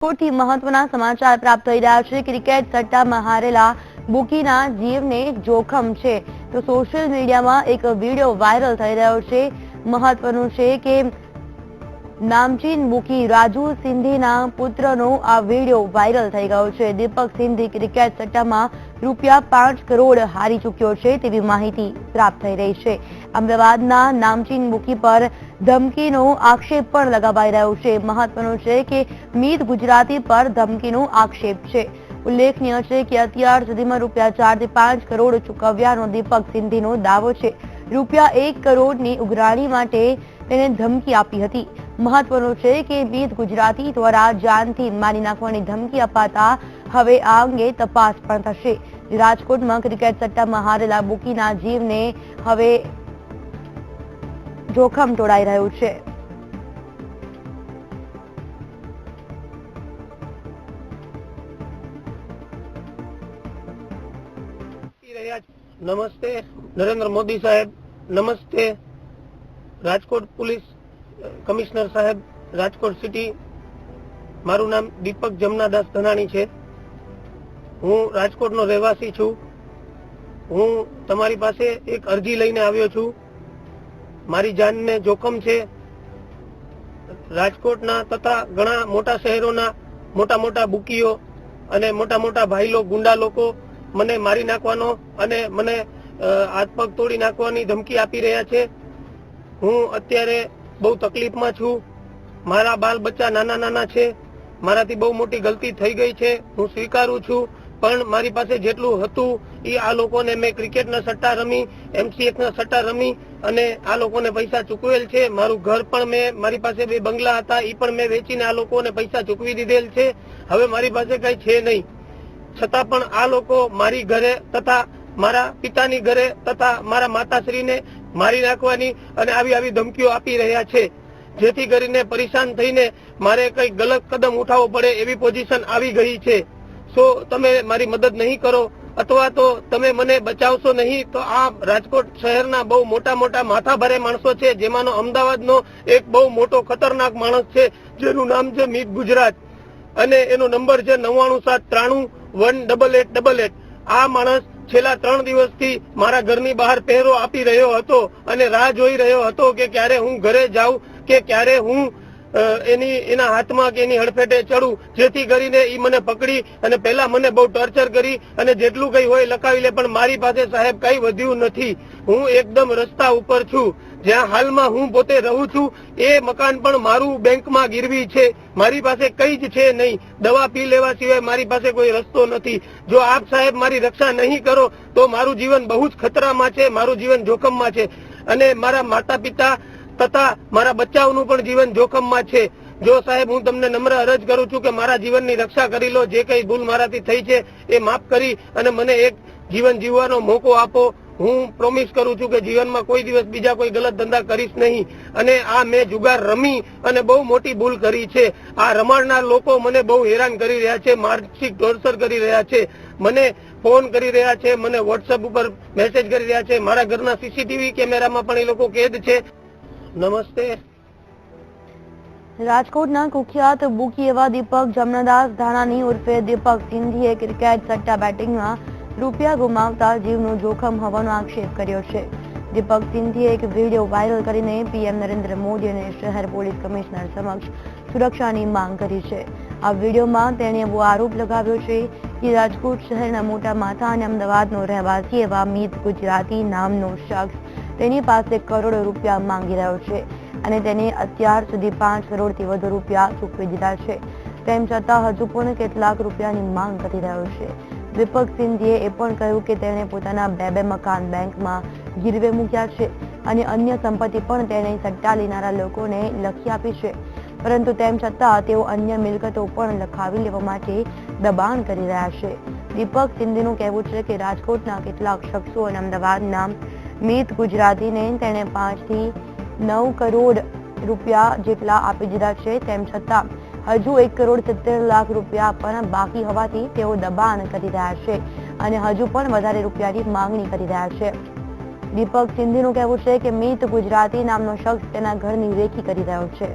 થી મહત્વના સમાચાર પ્રાપ્ત થઈ રહ્યા છે। ક્રિકેટ સટ્ટામાં હારેલા બુકીના જીવને જોખમ છે તો સોશિયલ મીડિયામાં એક વિડીયો વાયરલ થઈ રહ્યો છે। મહત્વનું છે કે નામચીન બુકી રાજુ સિંધીના પુત્રનો આ વિડીયો વાયરલ થઈ ગયો છે। દીપક સિંધી ક્રિકેટ સટ્ટામાં ₹5 કરોડ હારી ચૂક્યો છે તેવી માહિતી પ્રાપ્ત થઈ રહી છે। અમદાવાદના નામચીન બુકી પર ધમકીનો આક્ષેપ પણ લગાવાઈ રહ્યો છે। મહત્વનું છે કે મીત ગુજરાતી પર ધમકીનો આક્ષેપ છે। ઉલ્લેખનીય છે કે અત્યાર સુધીમાં ₹4 થી 5 કરોડ ચૂકવ્યાનો દીપક સિંધીનો દાવો છે। ₹1 કરોડની ઉઘરાણી માટે તેને ધમકી આપી હતી। મહત્વનું છે કે મીત ગુજરાતી દ્વારા જાનથી મારી નાખવાની ધમકી અપાતા હવે આ અંગે તપાસ પણ થશે। રાજકોટમાં ક્રિકેટ સટ્ટામાં હારેલા બુકીના જીવને હવે જોખમ તોડાઈ રહ્યું છે। नमस्ते नरेंद्र मोदी साहेब, नमस्ते राजकोट पुलिस कमिश्नर साहेब, राजकोट सिटी। मारू नाम दीपक जमनादास धनाणी छे। हूँ राजकोट नो રહેવાસી છું। हूँ तमारी पासे एक अरजी लईने आव्यो छुं। मारी जान ने जोखम छे। राजकोटना तथा घणा मोटा शहेरोना मोटा मोटा बुकीओ अने मोटा मोटा भाईलो गुंडा लोको મને મારી નાખવાનો અને મને હાથ પગ તોડી નાખવાની ધમકી આપી રહ્યા છે। હું અત્યારે બહુ તકલીફમાં છું। મારા બાલ બચ્ચા નાના નાના છે। મારાથી બહુ મોટી ગલતી થઈ ગઈ છે, હું સ્વીકારું છું। પણ મારી પાસે જેટલું હતું એ આ લોકોને મેં ક્રિકેટના સટ્ટા રમી, MCXના સટ્ટા રમી અને આ લોકોને પૈસા ચૂકવેલ છે। મારું ઘર પણ મેં, મારી પાસે 2 બંગલા હતા એ પણ મેં વેચીને આ લોકોને પૈસા ચૂકવી દીધેલ છે। હવે મારી પાસે કઈ છે નહીં, છતાં પણ આ લોકો મારી ઘરે તથા મારા પિતાની ઘરે તથા મારા માતાશ્રીને મારી નાખવાની અને આવી ધમકીઓ આપી રહ્યા છે। જેથી કરીને પરેશાન થઈને મારે કઈ ગલત કદમ ઉઠાવવો પડે એવી પોઝિશન આવી ગઈ છે। શું તમે મારી મદદ નહીં કરો અથવા તો તમે મને બચાવશો નહીં તો આ રાજકોટ શહેરના બહુ મોટા મોટા માથાભારે માણસો છે, જેમાંનો અમદાવાદનો એક બહુ મોટો ખતરનાક માણસ છે જેનું નામ છે મીત ગુજરાત અને એનો નંબર છે 9773318888। આ માણસ છેલ્લા 3 દિવસથી મારા ઘરની બહાર પહેરો આપી રહ્યો હતો અને રાહ જોઈ રહ્યો હતો કે ક્યારે હું ઘરે જાઉં કે ક્યારે હું એના હાથમાં કે એની હડફેટે ચડું, જેથી કરીને એ મને પકડી અને પહેલા મને બહુ ટોર્ચર કરી અને જેટલું કઈ હોય લખાવી લે। પણ મારી પાસે સાહેબ કઈ વધ્યું નથી। હું એકદમ રસ્તા ઉપર છું। જ્યાં હાલમાં હું પોતે રહું છું એ મકાન પણ મારું બેંકમાં ગીરવી છે। મારી પાસે કઈ જ છે નહીં, દવા પી લેવા સિવાય મારી પાસે કોઈ રસ્તો નથી। જો આપ સાહેબ મારી રક્ષા નહીં કરો તો મારું જીવન બહુ જ ખતરામાં છે, મારું જીવન જોખમમાં છે અને મારા માતા પિતા તથા મારા બચ્ચાઓનું પણ જીવન જોખમમાં છે। જો સાહેબ હું તમને નમ્ર અરજ કરું છું કે મારા જીવનની રક્ષા કરી લો। જે કઈ ભૂલ મારાથી થઈ છે એ માફ કરી અને મને એક જીવન જીવવાનો મોકો આપો। હું પ્રોમિસ કરું છું કે જીવનમાં કોઈ દિવસ બીજા કોઈ ગલત ધંધા કરીશ નહીં અને આ મેં જુગાર રમી અને બહુ મોટી ભૂલ કરી છે। આ રમાડનાર લોકો મને બહુ હેરાન કરી રહ્યા છે, માનસિક ટોર્ચર કરી રહ્યા છે, મને ફોન કરી રહ્યા છે, મને વોટ્સએપ ઉપર મેસેજ કરી રહ્યા છે। મારા ઘરના સીસીટીવી કેમેરામાં પણ એ લોકો કેદ છે। નમસ્તે। રાજકોટના કુખ્યાત બુકી એવા દીપક જમનાદાસ ધાનાણી ઉર્ફે દીપક સિંધીએ ક્રિકેટ સટ્ટા બેટિંગમાં રૂપિયા ગુમાવતા જીવનું જોખમ હોવાનો આક્ષેપ કર્યો છે। દીપક સિંધીએ એક વિડીયો વાયરલ કરીને PM નરેન્દ્ર મોદી અને શહેર પોલીસ કમિશનર સમક્ષ સુરક્ષાની માંગ કરી છે। આ વિડીયોમાં તેણે એવો આરોપ લગાવ્યો છે કે રાજકોટ શહેરના મોટા માથા અને અમદાવાદનો રહેવાસી એવા મીત ગુજરાતી નામનો શખ્સ તેની પાસે કરોડો રૂપિયા માંગી રહ્યો છે અને તેને અત્યાર સુધી 5 કરોડથી વધુ રૂપિયા ચૂકવી દીધા છે। તેમ છતાં હજુ પણ કેટલાક રૂપિયાની માંગ કરી રહ્યો છે। દીપક સિંધીએ એ પણ કહ્યું કે તેણે પોતાના 2 મકાન બેંકમાં ગીરવે મૂક્યા છે અને અન્ય સંપત્તિ પણ તેણે સટ્ટા લેનારા લોકોને લખી આપી છે, પરંતુ તેમ છતાં તેઓ અન્ય મિલકતો પણ લખાવી લેવા માટે દબાણ કરી રહ્યા છે। દીપક સિંધીનું કહેવું છે કે રાજકોટના કેટલાક શખ્સો અને અમદાવાદના મીત ગુજરાતીને તેણે 5 થી 9 કરોડ રૂપિયા જેટલા આપી દીધા છે। તેમ છતાં હજુ 1 કરોડ 70 લાખ રૂપિયા આપવાના બાકી હોવાથી તેઓ દબાણ કરી રહ્યા છે અને હજુ પણ વધારે રૂપિયાની માંગણી કરી રહ્યા છે। દીપક સિંધીનું કહેવું છે કે મીત ગુજરાતી નામનો શખ્સ તેના ઘરની રેકી કરી રહ્યો છે।